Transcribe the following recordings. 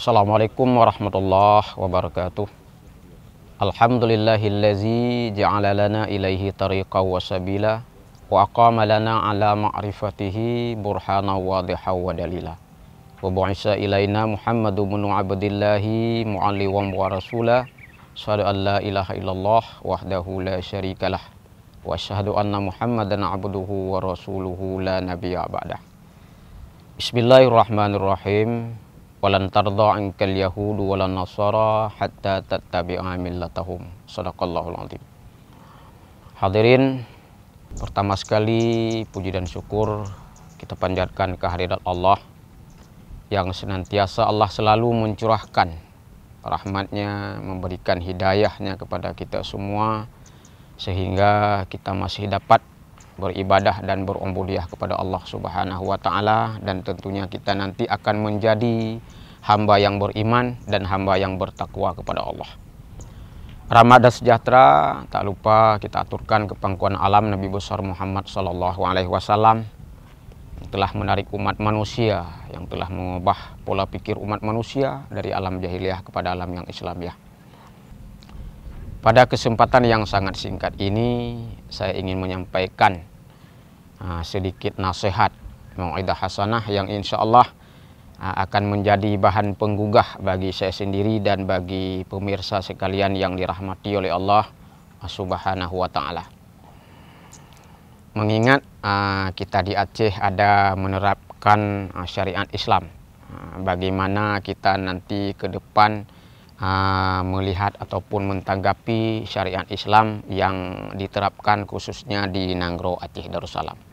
Assalamualaikum warahmatullahi wabarakatuh. Alhamdulillahillazi ja'ala lana ilaihi tariqa wa sabila wa aqama lana ala ma'rifatihi burhana wadiha wa dalila. Wa bu'isa ilaina Muhammadu bin Abdillahi mu'alliwan wa rasulah. Asyhadu an la ilaha illallah wahdahu la syarikalah wa asyhadu anna Muhammadan abduhu wa rasuluhu la nabiyya ba'dah. Bismillahirrahmanirrahim. Walan tardha ankal yahudu walan nasara hatta tattabi'a millatahum. Shadaqallahul azim. Hadirin, pertama sekali puji dan syukur kita panjatkan kehadirat Allah yang senantiasa Allah selalu mencurahkan rahmatnya, memberikan hidayahnya kepada kita semua sehingga kita masih dapat beribadah dan berubudiyah kepada Allah Subhanahu wa taala, dan tentunya kita nanti akan menjadi hamba yang beriman dan hamba yang bertakwa kepada Allah. Rahmat dan sejahtera tak lupa kita aturkan ke pangkuan alam Nabi besar Muhammad sallallahu alaihi wasallam yang telah menarik umat manusia, yang telah mengubah pola pikir umat manusia dari alam jahiliyah kepada alam yang Islamiyah. Pada kesempatan yang sangat singkat ini saya ingin menyampaikan sedikit nasihat mau'idah hasanah yang insya Allah akan menjadi bahan penggugah bagi saya sendiri dan bagi pemirsa sekalian yang dirahmati oleh Allah Subhanahu wa ta'ala. Mengingat kita di Aceh ada menerapkan syariat Islam, bagaimana kita nanti ke depan melihat ataupun mentanggapi syariat Islam yang diterapkan khususnya di Nanggro Aceh Darussalam.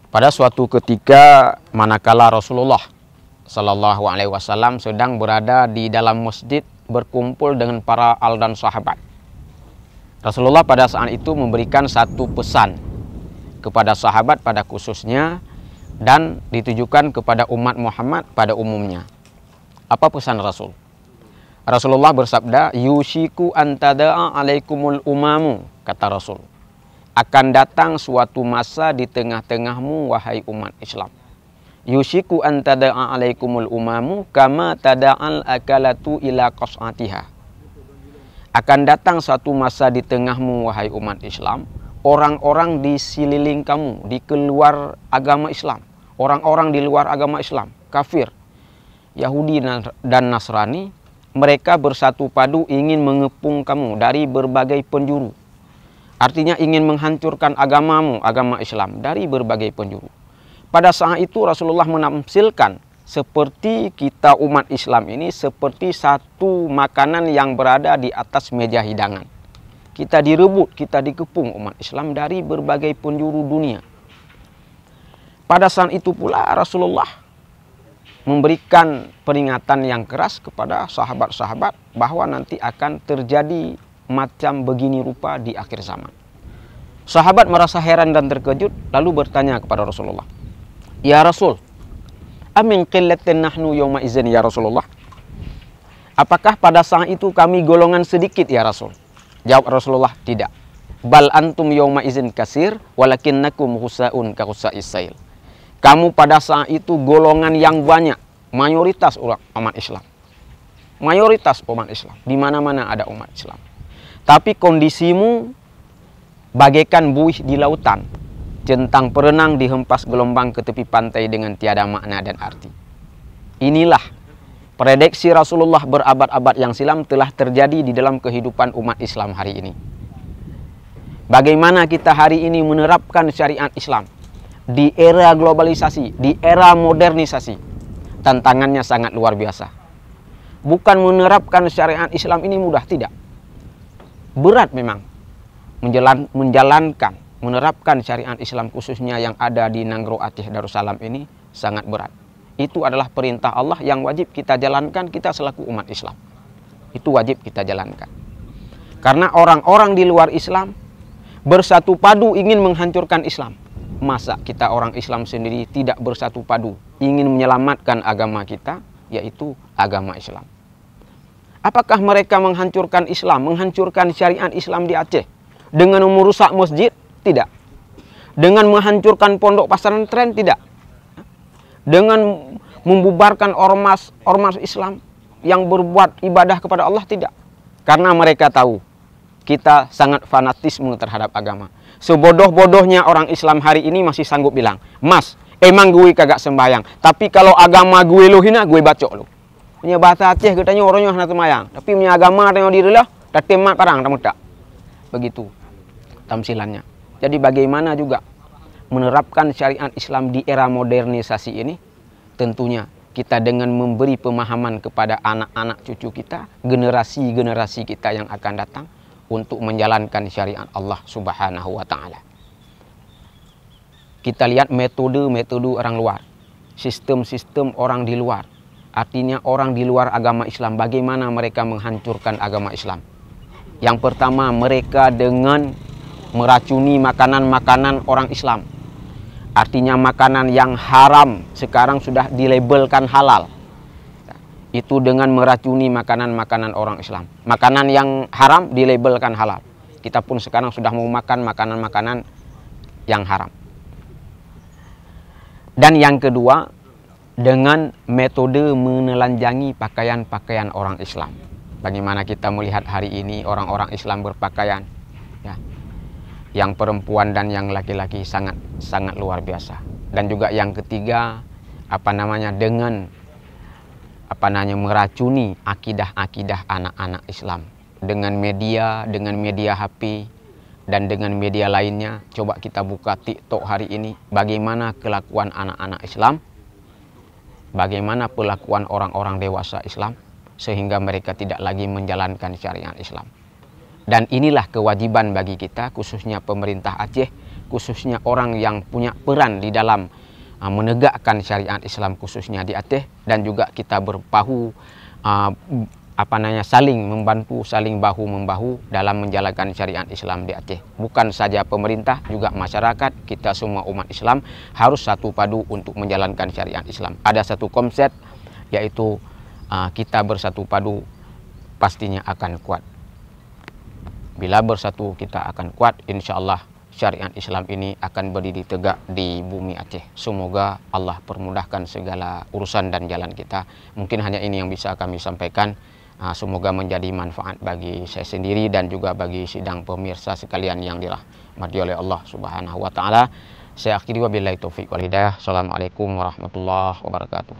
Pada suatu ketika manakala Rasulullah Sallallahu Alaihi Wasallam sedang berada di dalam masjid berkumpul dengan para al dan sahabat, Rasulullah pada saat itu memberikan satu pesan kepada sahabat pada khususnya dan ditujukan kepada umat Muhammad pada umumnya. Apa pesan Rasul? Rasulullah bersabda, "Yushiku antada'a alaikumul umamu," kata Rasul. Akan datang suatu masa di tengah-tengahmu wahai umat Islam. Yushiku antada'a alaikumul umamu kama tada'al akalatu ila qas'atiha. Akan datang suatu masa di tengahmu wahai umat Islam, orang-orang di seliling kamu, di keluar agama Islam, orang-orang di luar agama Islam, kafir, Yahudi dan Nasrani, mereka bersatu padu ingin mengepung kamu dari berbagai penjuru. Artinya ingin menghancurkan agamamu, agama Islam, dari berbagai penjuru. Pada saat itu Rasulullah menamsilkan seperti kita umat Islam ini seperti satu makanan yang berada di atas meja hidangan. Kita direbut, kita dikepung umat Islam dari berbagai penjuru dunia. Pada saat itu pula Rasulullah memberikan peringatan yang keras kepada sahabat-sahabat bahwa nanti akan terjadi macam begini rupa di akhir zaman. Sahabat merasa heran dan terkejut lalu bertanya kepada Rasulullah, "Ya Rasul, amin qillatin nahnu yawma izin ya Rasulullah?" Apakah pada saat itu kami golongan sedikit ya Rasul? Jawab Rasulullah, "Tidak. Bal antum yawma izin kasir walakinnakum husaun ka husais sail." Kamu pada saat itu golongan yang banyak, mayoritas umat Islam. Mayoritas umat Islam, di mana-mana ada umat Islam. Tapi kondisimu bagaikan buih di lautan, centang perenang dihempas gelombang ke tepi pantai dengan tiada makna dan arti. Inilah prediksi Rasulullah berabad-abad yang silam telah terjadi di dalam kehidupan umat Islam hari ini. Bagaimana kita hari ini menerapkan syariat Islam di era globalisasi, di era modernisasi, tantangannya sangat luar biasa. Bukan menerapkan syariat Islam ini mudah, tidak. Berat memang menerapkan syariat Islam khususnya yang ada di Nanggro Aceh Darussalam ini sangat berat. Itu adalah perintah Allah yang wajib kita jalankan, kita selaku umat Islam. Itu wajib kita jalankan. Karena orang-orang di luar Islam bersatu padu ingin menghancurkan Islam. Masa kita orang Islam sendiri tidak bersatu padu ingin menyelamatkan agama kita, yaitu agama Islam? Apakah mereka menghancurkan Islam, menghancurkan syariat Islam di Aceh dengan merusak masjid? Tidak. Dengan menghancurkan pondok pesantren? Tidak. Dengan membubarkan ormas Islam yang berbuat ibadah kepada Allah, tidak. Karena mereka tahu kita sangat fanatisme terhadap agama. Sebodoh-bodohnya orang Islam hari ini masih sanggup bilang, "Mas, emang gue kagak sembahyang, tapi kalau agama gue lo hina, gue bacok lo." Punya bahasa Aceh katanya orangnya hana sembahyang, tapi punya agama tengok diri lah, dah temat parang, dah muda. Begitu tamsilannya. Jadi bagaimana juga menerapkan syariat Islam di era modernisasi ini? Tentunya kita dengan memberi pemahaman kepada anak-anak cucu kita, generasi-generasi kita yang akan datang, untuk menjalankan syariat Allah Subhanahu wa Ta'ala. Kita lihat metode-metode orang luar, sistem-sistem orang di luar. Artinya orang di luar agama Islam, bagaimana mereka menghancurkan agama Islam. Yang pertama, mereka dengan meracuni makanan-makanan orang Islam. Artinya makanan yang haram sekarang sudah dilabelkan halal. Itu dengan meracuni makanan-makanan orang Islam. Makanan yang haram dilabelkan halal. Kita pun sekarang sudah mau makan makanan-makanan yang haram. Dan yang kedua, dengan metode menelanjangi pakaian-pakaian orang Islam. Bagaimana kita melihat hari ini orang-orang Islam berpakaian, ya, yang perempuan dan yang laki-laki sangat luar biasa. Dan juga yang ketiga, dengan meracuni akidah-akidah anak-anak Islam dengan media HP dan dengan media lainnya. Coba kita buka TikTok hari ini, bagaimana kelakuan anak-anak Islam, bagaimana perlakuan orang-orang dewasa Islam, sehingga mereka tidak lagi menjalankan syariat Islam. Dan inilah kewajiban bagi kita, khususnya pemerintah Aceh, khususnya orang yang punya peran di dalam menegakkan syariat Islam khususnya di Aceh, dan juga kita berbahu saling membantu, saling bahu-membahu dalam menjalankan syariat Islam di Aceh. Bukan saja pemerintah, juga masyarakat, kita semua umat Islam harus satu padu untuk menjalankan syariat Islam. Ada satu konsep, yaitu kita bersatu padu pastinya akan kuat. Bila bersatu kita akan kuat, insya Allah syariat Islam ini akan berdiri tegak di bumi Aceh. Semoga Allah permudahkan segala urusan dan jalan kita. Mungkin hanya ini yang bisa kami sampaikan. Semoga menjadi manfaat bagi saya sendiri dan juga bagi sidang pemirsa sekalian yang dirahmati oleh Allah Subhanahu wa Ta'ala. Saya akhiri wabillahi taufiq wal hidayah. Assalamualaikum warahmatullahi wabarakatuh.